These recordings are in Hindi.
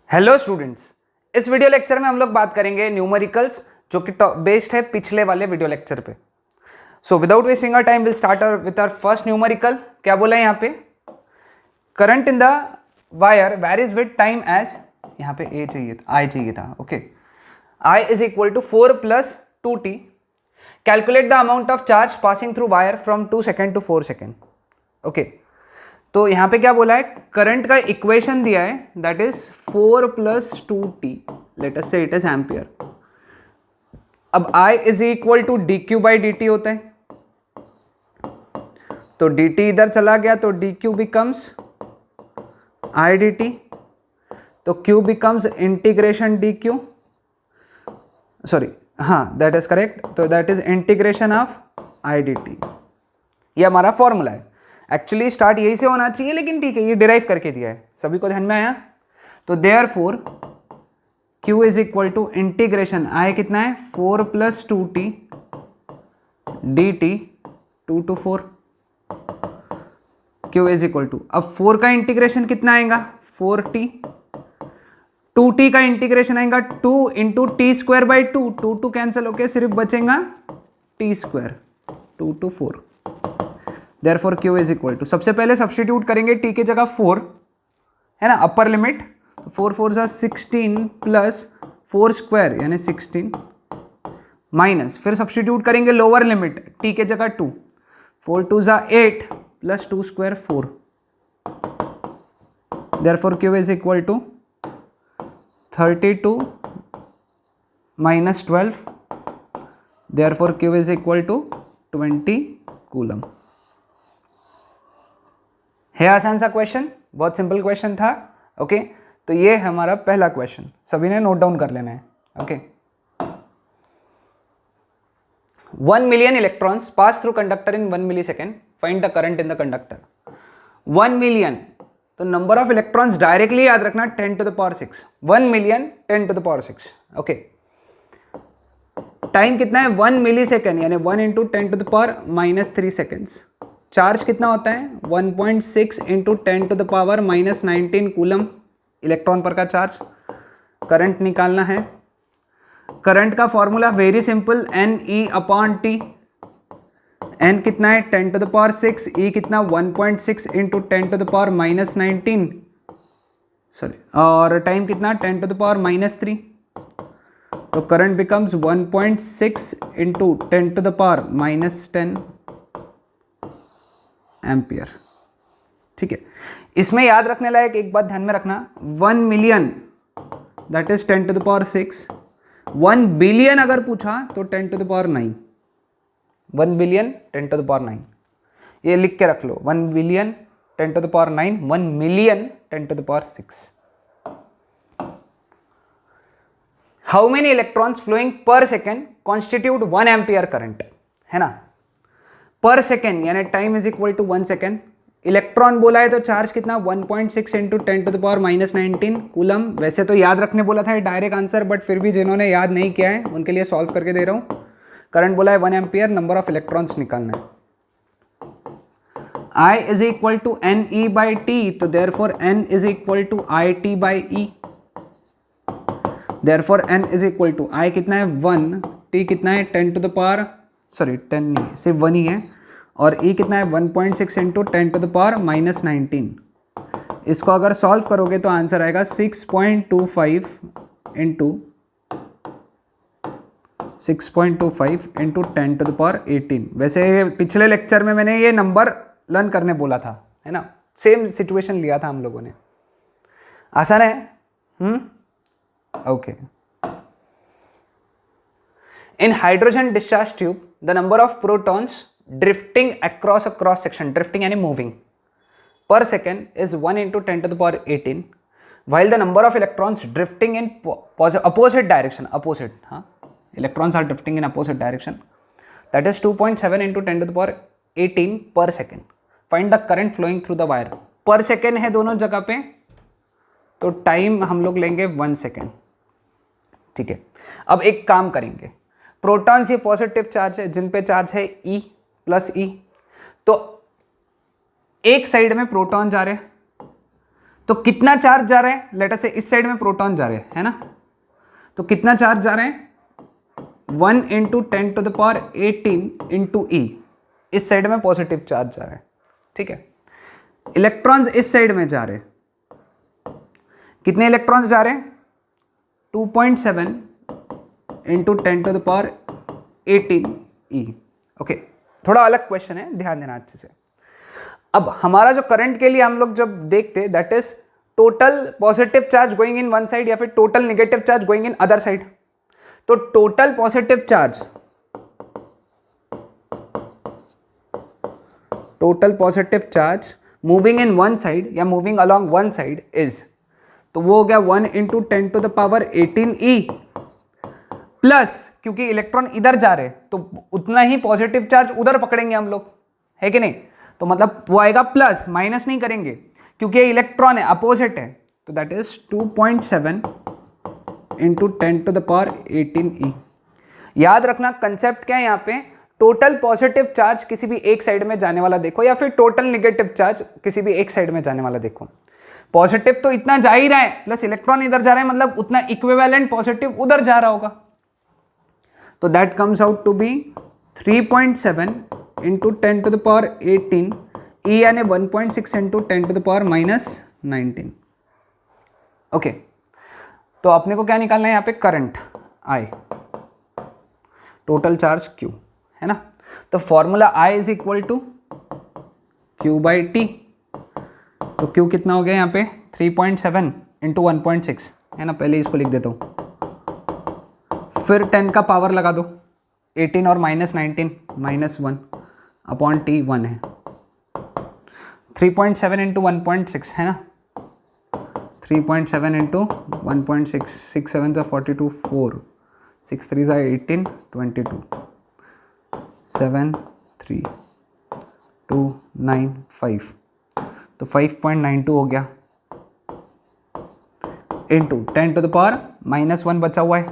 हेलो स्टूडेंट्स, इस वीडियो लेक्चर में हम लोग बात करेंगे न्यूमेरिकल्स जो कि बेस्ड है पिछले वाले वीडियो लेक्चर पे। So without wasting our time will start with our first numerical. क्या बोला है यहाँ पे? Current in the wire varies with time as, यहाँ पे ए चाहिए था, आई चाहिए था, okay. I is equal to 4 + 2t। Calculate the amount of charge passing through wire from 2 second to 4 second, okay. तो यहां पे क्या बोला है? करंट का इक्वेशन दिया है, that is 4 + 2t, let us say it is ampere. अब I is equal to dq/dt होता है, तो dt इधर चला गया तो dq बिकम्स I dt, तो q becomes integration dq, sorry, हाँ दैट इज करेक्ट, तो that is integration of I dt। ये हमारा फॉर्मूला है। एक्चुअली स्टार्ट यही से होना चाहिए, लेकिन ठीक है, ये डिराइव करके दिया है, सभी को ध्यान में आया। तो therefore Q is equal to integration, I कितना है 4 + 2t dt 2 to 4। Q is equal to, अब 4 का इंटीग्रेशन कितना आएगा 4t, 2t का इंटीग्रेशन आएगा 2 × t²/2, 2 कैंसिल होके सिर्फ बचेगा t², 2 to 4। Therefore Q is equal to, सबसे पहले सब्स्टिट्यूट करेंगे t की जगह 4 है ना, अपर लिमिट, 4 4 = 16 + 4² यानी 16 माइनस, फिर सब्स्टिट्यूट करेंगे लोअर लिमिट t के जगह 2, 4 2 = 8 + 2² 4। Therefore Q is equal to 32 - 12, Therefore Q is equal to 20 coulomb. है आसान सा क्वेश्चन, बहुत सिंपल क्वेश्चन था, ओके। तो ये है हमारा पहला क्वेश्चन, सभी ने नोट डाउन कर लेना है, okay. 1 million electrons pass through conductor in 1 millisecond, find the current in the conductor. 1 million, तो नंबर ऑफ इलेक्ट्रॉन्स डायरेक्टली याद रखना 10⁶, 1 मिलियन 10⁶, ओके। टाइम कितना है 1 मिलीसेकेंड यानी 1 × 10⁻³ सेकेंड्स। चार्ज कितना होता है 1.6 × 10⁻⁻19 कूलम इलेक्ट्रॉन पर का चार्ज। करंट निकालना है, करंट का formula very simple, Ne/T। n कितना है 10⁶, E कितना 1.6 × 10⁻⁻19, सॉरी, और टाइम कितना 10⁻³ तो करंट बिकम्स 1.6 × 10⁻⁻10 एम्पियर, ठीक है। इसमें याद रखने लायक एक बात ध्यान में रखना, 1 मिलियन दैट इज 10⁶, 1 बिलियन अगर पूछा तो 10⁹, 1 बिलियन 10⁹, ये लिख के रख लो, 1 billion 10⁹, 1 million 10⁶। How many electrons flowing per second constitute 1 ampere current, है ना। पर सेकेंड यानी time is equal to 1 second. Electron बोला है तो चार्ज कितना 1.6 × 10⁻⁻19 कूलम। वैसे तो याद रखने बोला था डायरेक्ट आंसर, बट फिर भी जिन्होंने याद नहीं किया है उनके लिए सॉल्व करके दे रहा हूं। करंट बोला है 1 एम्पियर, नंबर ऑफ इलेक्ट्रॉन्स निकालना है। I is equal to Ne/T, तो therefore N is equal to IT/E, therefore N is equal to I कितना है 1, T कितना है 10 नहीं, सिर्फ 1 ही है, और E कितना है 1.6 × 10⁻⁻19। इसको अगर सॉल्व करोगे तो आंसर आएगा 6.25 × 10⁻18। वैसे पिछले लेक्चर में मैंने ये नंबर लर्न करने बोला था, है ना, सेम सिचुएशन लिया था हम लोगों ने। आसान है, okay. In hydrogen discharge tube, the number of protons drifting across a cross section, drifting यानी moving, per second is 1 × 10⁻18, while the number of electrons drifting in opposite direction, opposite, हाँ, electrons are drifting in opposite direction, that is 2.7 × 10⁻18 per second. Find the current flowing through the wire. Per second है दोनों जगह पे, तो टाइम हम लोग लेंगे 1 सेकेंड, ठीक है। अब एक काम करेंगे, प्रोटॉन्स ये पॉजिटिव चार्ज है, जिन पे चार्ज है E + E, तो एक साइड में प्रोटॉन जा रहे हैं, तो कितना चार्ज जा रहा है, लेट अस से इस साइड में प्रोटॉन जा रहे हैं, है ना, तो कितना चार्ज जा रहे हैं 1 × 10⁻18 इंटू ई, इस साइड में पॉजिटिव चार्ज जा रहा है, ठीक है। इलेक्ट्रॉन्स इस साइड में जा रहे हैं, कितने इलेक्ट्रॉन्स जा रहे हैं 2.7 × 10⁻18 ई, ओके। थोड़ा अलग क्वेश्चन है, ध्यान देना अच्छे से। अब हमारा जो करंट के लिए हम लोग जब देखते, that is total positive charge going in one side या फिर total negative charge going in other side. तो total positive charge moving in one side या moving along one side is, तो वो हो गया 1 × 10⁻18 ई प्लस, क्योंकि इलेक्ट्रॉन इधर जा रहे हैं तो उतना ही पॉजिटिव चार्ज उधर पकड़ेंगे हम लोग, है कि नहीं, तो मतलब वो आएगा प्लस, माइनस नहीं करेंगे क्योंकि ये इलेक्ट्रॉन है, अपोजिट है, तो दैट इज 2.7 × 10⁻18 ई। याद रखना कंसेप्ट क्या है यहाँ पे, टोटल पॉजिटिव चार्ज किसी भी एक साइड में जाने वाला देखो या फिर टोटल नेगेटिव चार्ज किसी भी एक साइड में जाने वाला देखो। पॉजिटिव तो इतना जा ही रहा है प्लस इलेक्ट्रॉन इधर जा रहा है, मतलब उतना इक्विवेलेंट पॉजिटिव उधर जा रहा होगा, तो that comes out to be 3.7 × 10⁻18 E यानी 1.6 × 10⁻−19, ओके। तो अपने को क्या निकालना है यहाँ पे, current I, total charge Q, है ना। तो formula I is equal to Q/T, तो Q कितना हो गया यहाँ पे 3.7 × 1.6, है ना, पहले इसको लिख देता हूँ, फिर 10 का पावर लगा दो, 18 और -19 -1 अपॉन T 1 है, 3.7 × 1.6 है ना, 3.7 × 1.6, 6 7 42, 4 6 3 18 22 7 3 2 9 5, तो 5.92 हो गया इंटू 10⁻−1 बचा हुआ है,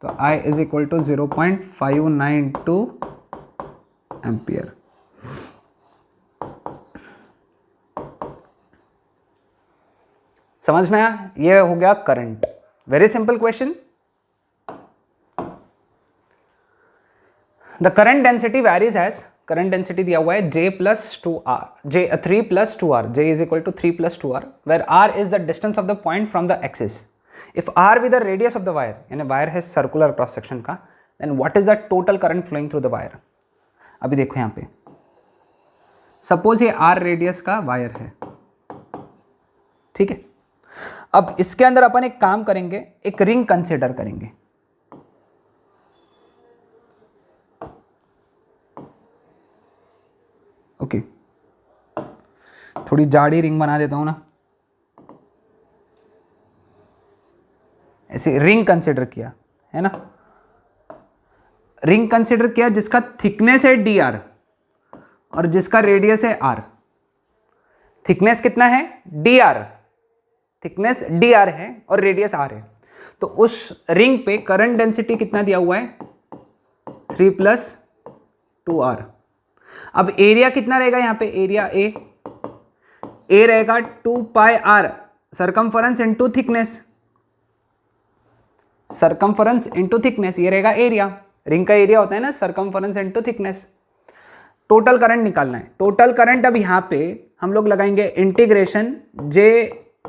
तो I is equal to 0.592 ampere. समझ में आया, ये हो गया current, very simple question. The current density varies as, current density दिया हुआ है J + 2R, 3 + 2R, J is equal to 3 + 2R, where R is the distance of the point from the axis. If R be the radius of the wire, यानी वायर है सर्कुलर क्रॉस सेक्शन का, then what is the total current flowing through the wire? अभी देखो यहाँ पे, सपोज ये R रेडियस का वायर है, ठीक है। अब इसके अंदर अपन एक काम करेंगे, एक रिंग कंसिडर करेंगे, ओके। थोड़ी जाड़ी रिंग बना देता हूं ना, ऐसे रिंग कंसिडर किया है ना, रिंग कंसिडर किया जिसका थिकनेस है dr और जिसका रेडियस है r। थिकनेस कितना है dr, थिकनेस dr है और रेडियस r है, तो उस रिंग पे करंट डेंसिटी कितना दिया हुआ है 3 + 2r। अब एरिया कितना रहेगा यहाँ पे, एरिया a रहेगा 2πr circumference into thickness, circumference into thickness, ये रहेगा एरिया, रिंग का एरिया होता है ना circumference into thickness. Total current निकालना है, टोटल करंट अब यहाँ पे हम लोग लगाएंगे इंटीग्रेशन J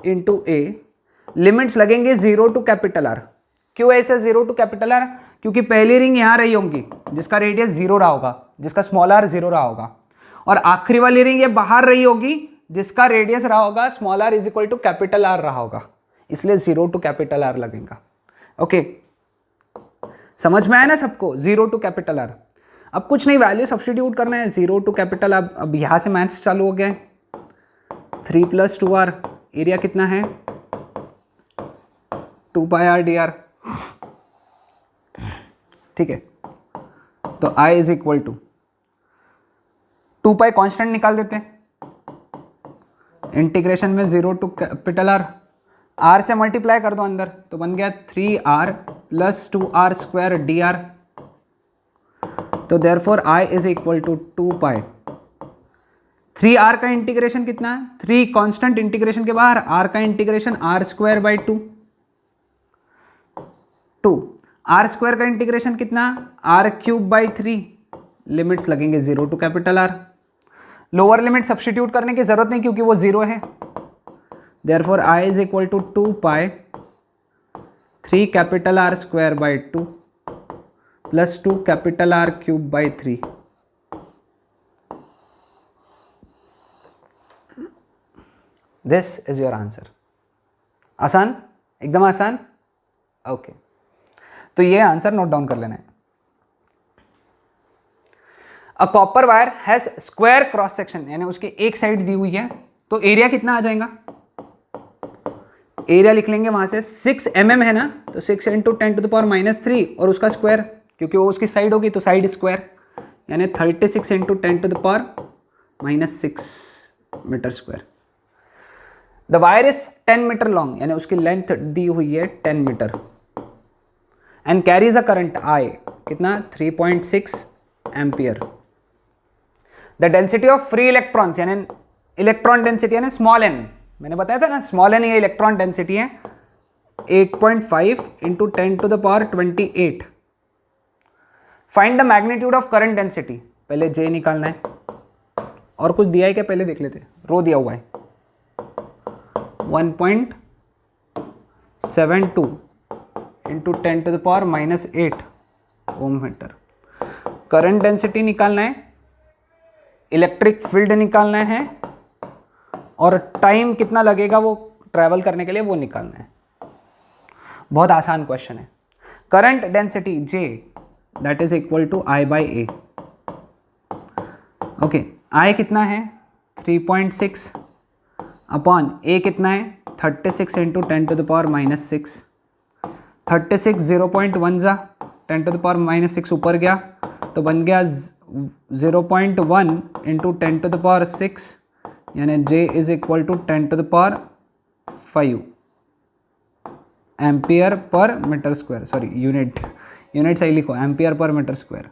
× A, लिमिट्स लगेंगे 0 to R। क्यों ऐसे 0 to R, क्योंकि पहली रिंग यहाँ रही होंगी जिसका रेडियस 0 रहा होगा, जिसका स्मॉल r 0 रहा होगा, और आखिरी वाली रिंग ये बाहर रही होगी जिसका रेडियस रहा होगा small r is equal to R रहा होगा, इसलिए 0 to R लगेगा, ओके। समझ में आया ना सबको, 0 to R। अब कुछ नहीं, वैल्यू सब्स्टिट्यूट करना है, 0 to R। अब यहाँ से मैथ्स चालू हो गया है, 3 + 2r, एरिया कितना है 2πr dr, ठीक है। तो I is equal to 2π constant निकाल देते हैं, इंटीग्रेशन में 0 to R से मल्टीप्लाई कर दो अंदर, तो बन गया 3r + 2r² dr। तो therefore I is equal to 2π 3r का इंटीग्रेशन कितना है, 3 कांस्टेंट इंटीग्रेशन के बाहर r का integration r square by 2, r square का इंटीग्रेशन कितना, r क्यूब बाई 3, लिमिट्स लगेंगे 0 to capital R। Lower limit substitute करने की जरूरत नहीं क्योंकि वो 0 है, therefore I is equal to 2 pi 3 capital R square by 2 plus 2 capital R cube by 3। This is your answer. आसान, एकदम आसान। ओके तो ये आंसर नोट डाउन कर लेना है। A copper wire has square cross section, यानी उसकी एक साइड दी हुई है, तो एरिया कितना आ जाएगा, एरिया लिख लेंगे वहां से 6 mm है ना, तो 6 इंटू 10 टू द पावर -3 और उसका स्क्वायर, क्योंकि वो उसकी साइड होगी तो साइड स्क्वायर, यानी 36 into 10 to the power -6 metre square. The wire is 10 metre long, यानी उसकी लेंथ दी हुई है 10 metre, and carries a current I कितना 3.6 ampere. The density of free electrons, यानी इलेक्ट्रॉन डेंसिटी यानी स्मॉल n, मैंने बताया था ना स्मॉल n ये इलेक्ट्रॉन डेंसिटी है 8.5 into 10 to the power 28। Find the magnitude of current density, पहले J निकालना है, और कुछ दिया है क्या पहले देख लेते, रो दिया हुआ है 1.72 into 10 to the power -8 ohm metre. Current density निकालना है, इलेक्ट्रिक फील्ड निकालना है, और टाइम कितना लगेगा वो ट्रैवल करने के लिए वो निकालना है। बहुत आसान क्वेश्चन है। Current density J that is equal to I by A। Okay I कितना है 3.6 अपॉन A कितना है 36 इंटू 10 टू द पावर -6। 36 0.1 जा 10 टू द पावर -6 ऊपर गया तो बन गया 0.1 इंटू 10 टू द पावर 6, यानी J is equal to 10 to the power 5 ampere per metre square, sorry unit सही लिखो, एम्पियर पर मीटर स्क्वायर।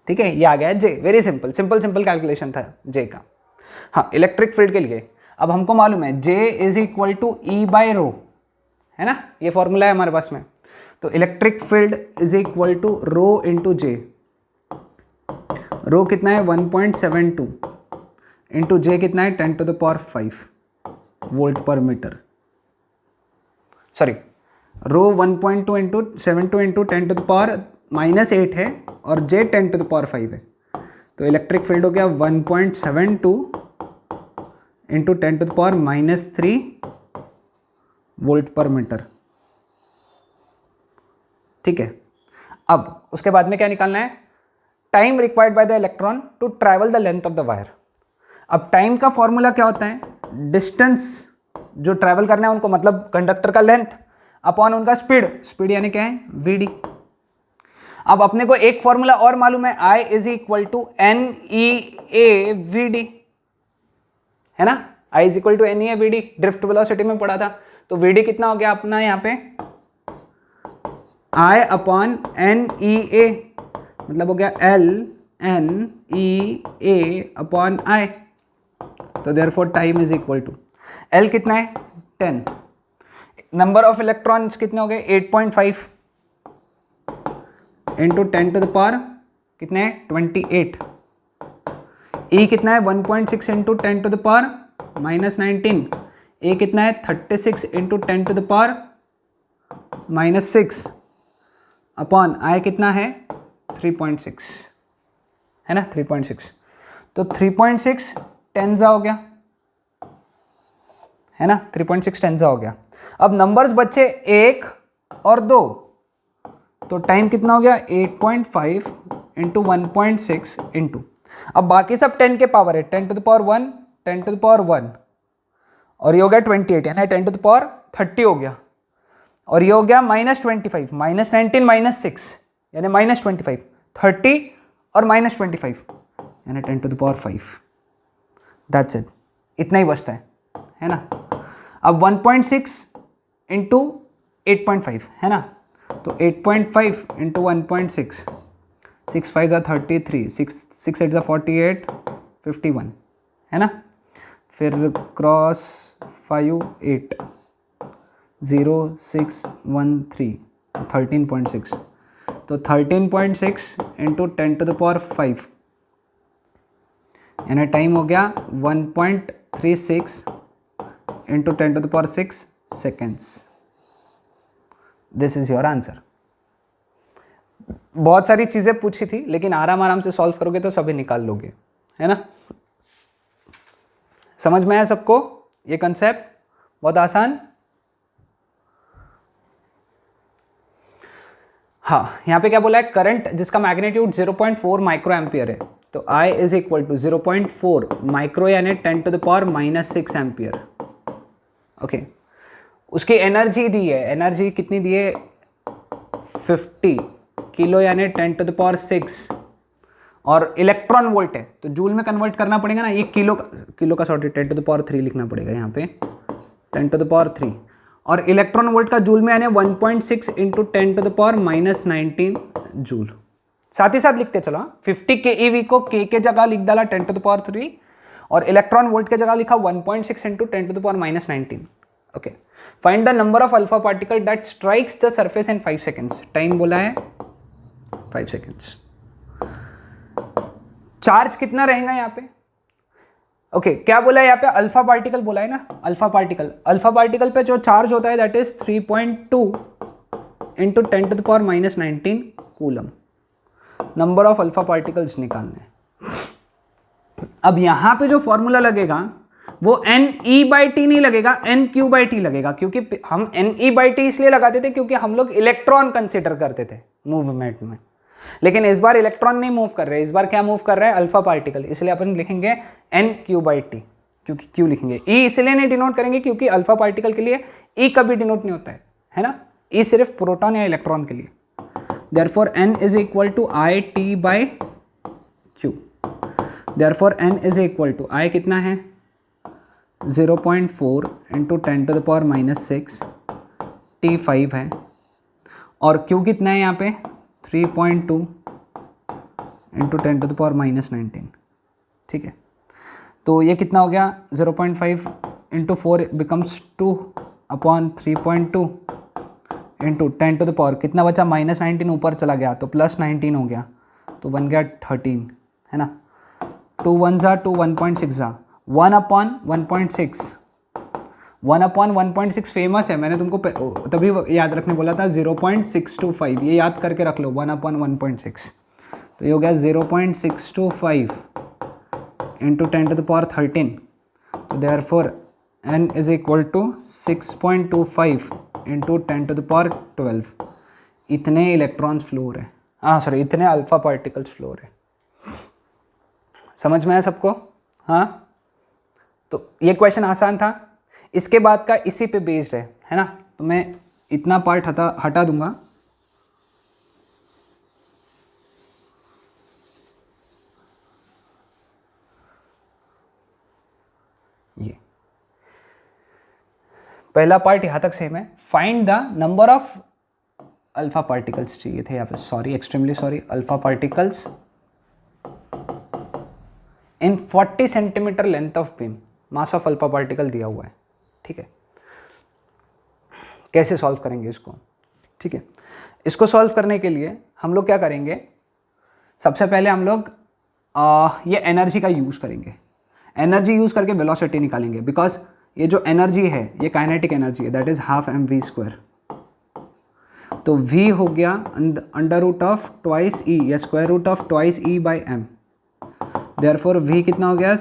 ठीक है, ये आ गया J। वेरी सिंपल कैलकुलेशन था J का। हाँ, इलेक्ट्रिक फील्ड के लिए अब हमको मालूम है J is equal to E by rho, है ना, ये फॉर्मूला है हमारे पास में। तो electric field is equal to rho into J। Rho कितना है 1.72 इंटू J कितना है 10 to the power 5 volt per metre. Sorry, rho 1.2 into 72 into 10 to the power -8 है और J 10 टू द पावर 5 है, तो इलेक्ट्रिक फील्ड हो गया 1.72 into 10 to the power -3 volt per metre. ठीक है, अब उसके बाद में क्या निकालना है, time required by the electron to travel the length of the wire. अब टाइम का फॉर्मूला क्या होता है, डिस्टेंस जो ट्रैवल करना है उनको, मतलब कंडक्टर का लेंथ अपॉन उनका स्पीड यानी क्या है Vd। अब अपने को एक फॉर्मूला और मालूम है, I is equal to NEA Vd, है ना, I is equal to NEA Vd, drift velocity में पढ़ा था। तो Vd कितना हो गया अपना यहाँ पे I अपॉन NEA, मतलब हो गया LNEA अपॉन I। तो therefore time is equal to L कितना है 10, नंबर ऑफ इलेक्ट्रॉन्स कितने हो गए 8.5 इंटू 10 टू द पावर कितने हैं 28। E कितना है 1.6 into 10 to the power -19। A कितना है 36 into 10 to the power -6 upon I कितना है 3.6, है ना 3.6। तो 3.6 टेंजा हो गया, है ना, 3.6 टेंजा हो गया। अब नंबर्स बचे 1 और 2, तो टाइम कितना हो गया 8.5 इंटू 1.6 इंटू, अब बाकी सब 10 के पावर है, 10 to the power 1, 10 to the power 1, और ये हो गया 28, यानी 10 टू द पावर 30 हो गया, और ये हो गया -25, -19 -6 यानी -25, 30 और -25 यानी 10 to the power 5। That's it, इतना ही बचता है ना। अब 1.6 इंटू 8.5 है ना, तो 8.5 इंटू 1.6, 6 5 जा 33, 6 8 जा 48, 51 है ना, फिर क्रॉस 5 8 0 6 1 3 13.6, तो 13.6 इंटू 10⁵ यानी टाइम हो गया 1.36 into 10⁶ seconds. This is your answer. बहुत सारी चीजें पूछी थी लेकिन आराम आराम से सॉल्व करोगे तो सभी निकाल लोगे, है ना। समझ में आया सबको ये कंसेप्ट? बहुत आसान। हाँ, यहां पे क्या बोला है, करंट जिसका मैग्नीट्यूड 0.4 माइक्रो एम्पियर है, तो I is equal to 0.4 micro यानी 10⁻⁻6 एम्पियर। ओके, उसकी एनर्जी दी है, एनर्जी कितनी दी है 50 किलो यानी 10⁻6, और इलेक्ट्रॉन वोल्ट है तो जूल में कन्वर्ट करना पड़ेगा ना, ये किलो का सॉरी 10⁻3 लिखना पड़ेगा यहाँ पे 10⁻3, और इलेक्ट्रॉन वोल्ट का जूल में यानी 1.6 इंटू 10⁻⁻19 जूल। साथ ही साथ लिखते चलो, 50 keV को K के जगह लिख डाला 10⁻3 और इलेक्ट्रॉन वोल्ट के जगह लिखा 1.6 into 10⁻⁻19। Okay, find the number of alpha particle that strikes the surface in 5 seconds. Time बोला है 5 सेकेंड्स। चार्ज कितना रहेगा यहाँ पे? ओके, क्या बोला है यहाँ पे? अल्फा पार्टिकल बोला है ना, अल्फा पार्टिकल पे जो चार्ज होता है that is 3.2 into 10⁻⁻19 coulomb. Number of alpha particles निकालने। अब यहां पे जो फॉर्मूला लगेगा वो NE/T नहीं लगेगा, NQ/T लगेगा, क्योंकि हम NE/T इसलिए लगाते थे क्योंकि हम लोग इलेक्ट्रॉन कंसीडर करते थे मूवमेंट में, लेकिन इस बार इलेक्ट्रॉन नहीं मूव कर रहे, इस बार क्या मूव कर रहा है? अल्फा पार्टिकल, इसलिए अपन लिखेंगे NQ/T, क्योंकि Q लिखेंगे। E इसलिए नहीं डिनोट करेंगे क्योंकि अल्फा पार्टिकल के लिए E कभी डिनोट नहीं होता है ना, E सिर्फ प्रोटॉन या इलेक्ट्रॉन के लिए। Therefore n is equal to IT/Q। Therefore n is equal to I कितना है 0.4 इंटू 10⁻⁻6, T 5 है, और Q कितना है यहाँ पे 3.2 इंटू 10⁻⁻19। ठीक है, तो ये कितना हो गया 0.5 इंटू 4 बिकम्स 2/3.2 इंटू 10⁻, कितना बचा -19 ऊपर चला गया तो +19 हो गया, तो बन गया 13, है ना। 2 1 जा 2 1.6 जा 1/1.6, 1/1.6 फेमस है, मैंने तुमको तभी याद रखने बोला था 0.625, ये याद करके रख लो 1/1.6, तो ये हो गया 0.625 इंटू 10⁻13, तो therefore n is equal to 6.25 into 10⁻12। इतने इलेक्ट्रॉन्स फ्लो हो रहे हैं, सॉरी इतने अल्फा पार्टिकल्स फ्लो हो रहे हैं। समझ में आया सबको? हाँ, तो ये क्वेश्चन आसान था, इसके बाद का इसी पे बेस्ड है ना, तो मैं इतना पार्ट हटा दूंगा। ये पहला पार्ट यहां तक सेम है। Find the number of alpha particles चाहिए थे यहाँ पे, sorry extremely sorry, alpha particles in 40 centimetre length of beam, mass of alpha particle दिया हुआ है। ठीक है, कैसे सॉल्व करेंगे इसको? ठीक है, इसको सॉल्व करने के लिए हम लोग क्या करेंगे, सबसे पहले हम लोग ये एनर्जी का यूज करेंगे, एनर्जी यूज करके वेलोसिटी निकालेंगे, बिकॉज ये जो एनर्जी है ये काइनेटिक एनर्जी है, दैट इज ½ mv²। तो v हो गया √2 या √2 e/m, देयरफॉर v कितना हो गया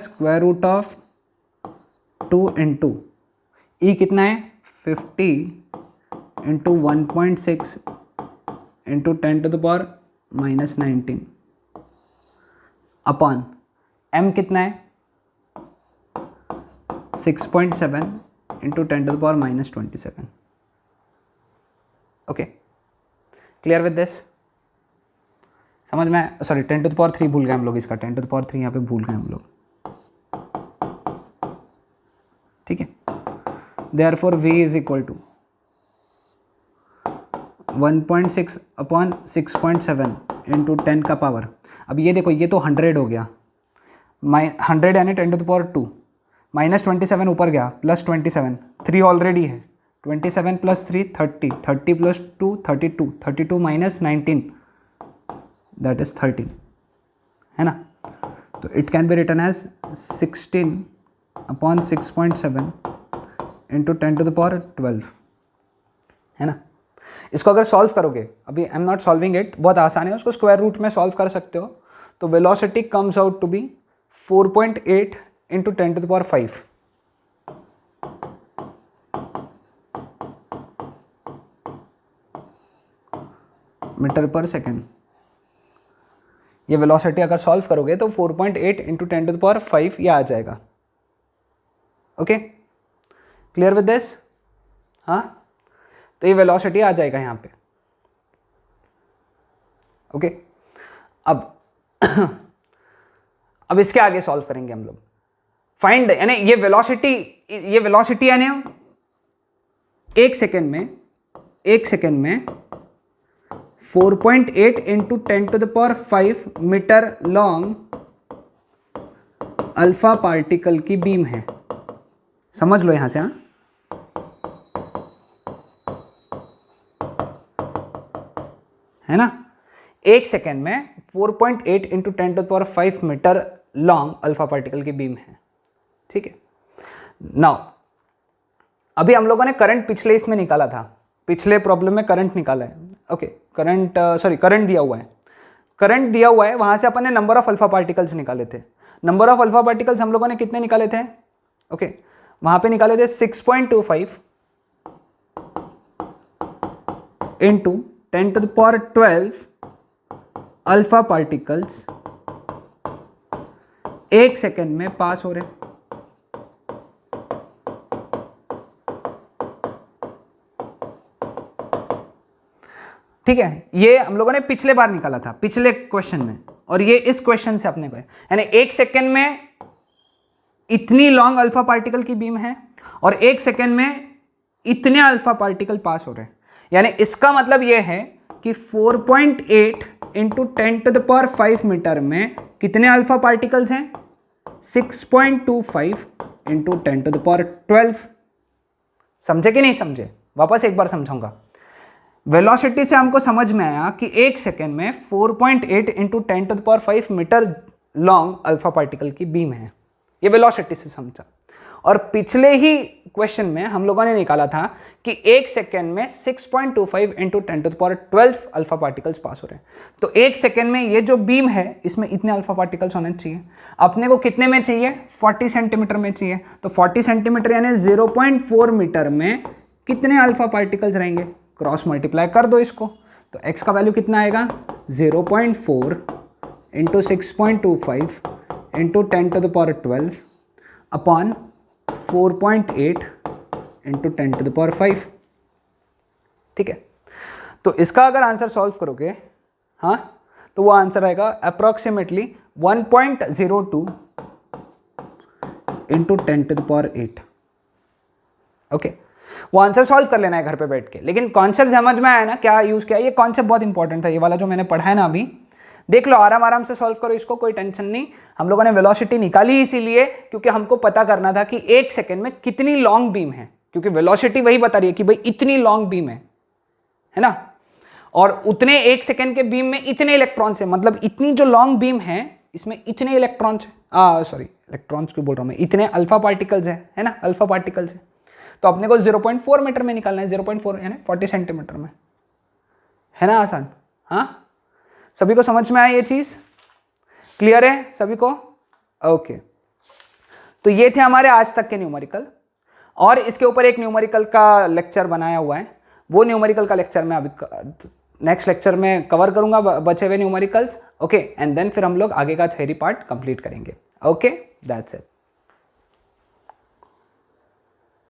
√2 इंटू e कितना है 50 इंटू 1.6 इंटू 10⁻⁻19 अपॉन m कितना है 6.7 into 10⁻⁻27। Okay, clear with this? समझ में? सॉरी 10⁻3 भूल गए हम लोग, इसका 10⁻3 यहाँ पे भूल गए हम लोग। ठीक है, therefore v is equal to 1.6 upon 6.7 into 10 का पावर। अब ये देखो, ये तो 100 हो गया, 100 यानी 10⁻², -27 ऊपर गया, +27, 3 ऑलरेडी है, 27 + 3 30, 30 + 2 32, 32 - 19 दैट इज 13, है ना। तो it can be written as 16/6.7 × 10⁻12, है ना। इसको अगर सॉल्व करोगे, अभी I am not solving it, बहुत आसान है, उसको स्क्वायर रूट में सॉल्व कर सकते हो। तो velocity comes out to be 4.8 × 10⁵ metre per second. ये वेलोसिटी अगर सॉल्व करोगे तो 4.8 × 10⁵ ये आ जाएगा। Okay, clear with this? हाँ, तो ये वेलोसिटी आ जाएगा यहाँ पे। ओके, अब अब इसके आगे सॉल्व करेंगे हम लोग। फाइंड यानी ये वेलोसिटी यानी एक सेकेंड में 4.8 × 10⁵ मीटर लॉन्ग अल्फा पार्टिकल की बीम है। समझ लो यहां से, हाँ, है ना। एक सेकेंड में 4.8 × 10⁵ मीटर लॉन्ग अल्फा पार्टिकल की बीम है, ठीक है। नाउ अभी हम लोगों ने करंट पिछले इसमें निकाला था, पिछले प्रॉब्लम में करंट निकाला है। ओके, करंट दिया हुआ है, वहां से अपन ने नंबर ऑफ अल्फा पार्टिकल्स निकाले थे। नंबर ऑफ अल्फा पार्टिकल्स हम लोगों ने कितने निकाले थे? ओके, वहां पे निकाले थे 6.25 × 10⁻12 अल्फा पार्टिकल्स एक सेकेंड में पास हो रहे। ठीक है, ये हम लोगों ने पिछले बार निकाला था, पिछले क्वेश्चन में, और ये इस क्वेश्चन से अपने को है, यानी एक सेकेंड में इतनी लॉन्ग अल्फा पार्टिकल की बीम है और एक सेकेंड में इतने अल्फा पार्टिकल पास हो रहे हैं। यानी इसका मतलब ये है कि 4.8 × 10⁵ मीटर में कितने अल्फा पार्टिकल्स हैं? 6.25 × 10⁻12। समझे कि नहीं समझे? वापस एक बार समझाऊंगा। वेलोसिटी से हमको समझ में आया कि एक सेकेंड में 4.8 × 10⁵ मीटर लॉन्ग अल्फा पार्टिकल की बीम है, ये वेलोसिटी से समझा। और पिछले ही क्वेश्चन में हम लोगों ने निकाला था कि एक सेकेंड में 6.25 × 10⁻12 अल्फा पार्टिकल्स पास हो रहे हैं। तो एक सेकेंड में ये जो बीम है इसमें इतने अल्फा पार्टिकल्स होने चाहिए। अपने को कितने में चाहिए? 40 सेंटीमीटर में चाहिए। तो 40 सेंटीमीटर यानी 0.4 मीटर में कितने अल्फा पार्टिकल्स रहेंगे? क्रॉस मल्टीप्लाई कर दो इसको, तो x का वैल्यू कितना आएगा? 0.4 × 6.25 × 10⁻12 अपॉन 4.8 × 10⁵। ठीक है, तो इसका अगर आंसर सॉल्व करोगे, हाँ, तो वो आंसर आएगा अप्रोक्सीमेटली 1.02 × 10⁸। ओके, वो आंसर सॉल्व कर लेना है घर पे बैठ के। लेकिन कॉन्सेप्ट समझ में आया ना, क्या यूज किया? ये कॉन्सेप्ट बहुत इंपॉर्टेंट था, ये वाला जो मैंने पढ़ा है ना अभी, देख लो, आराम आराम से सॉल्व करो इसको, कोई टेंशन नहीं। हम लोगों ने वेलोसिटी निकाली इसीलिए क्योंकि हमको पता करना था कि एक सेकेंड में कितनी लॉन्ग बीम है, क्योंकि वेलोसिटी वही बता रही है कि भाई इतनी लॉन्ग बीम है ना, और उतने एक सेकेंड के बीम में इतने इलेक्ट्रॉन्स है, मतलब इतनी जो लॉन्ग बीम है इसमें इतने इलेक्ट्रॉन्स इलेक्ट्रॉन्स क्यों बोल रहा हूं मैं, इतने अल्फा पार्टिकल्स है ना, अल्फा पार्टिकल्स है। तो अपने को 0.4 मीटर में निकालना है, 0.4 यानी 40 सेंटीमीटर में, है ना, आसान। हाँ, सभी को समझ में आया ये चीज? क्लियर है सभी को? ओके, तो ये थे हमारे आज तक के न्यूमेरिकल, और इसके ऊपर एक न्यूमेरिकल का लेक्चर बनाया हुआ है, वो न्यूमेरिकल का लेक्चर मैं अभी नेक्स्ट लेक्चर में कवर करूंगा, बचे हुए न्यूमेरिकल्स। ओके, एंड देन फिर हम लोग आगे का थ्योरी पार्ट कंप्लीट करेंगे। Okay, that's it.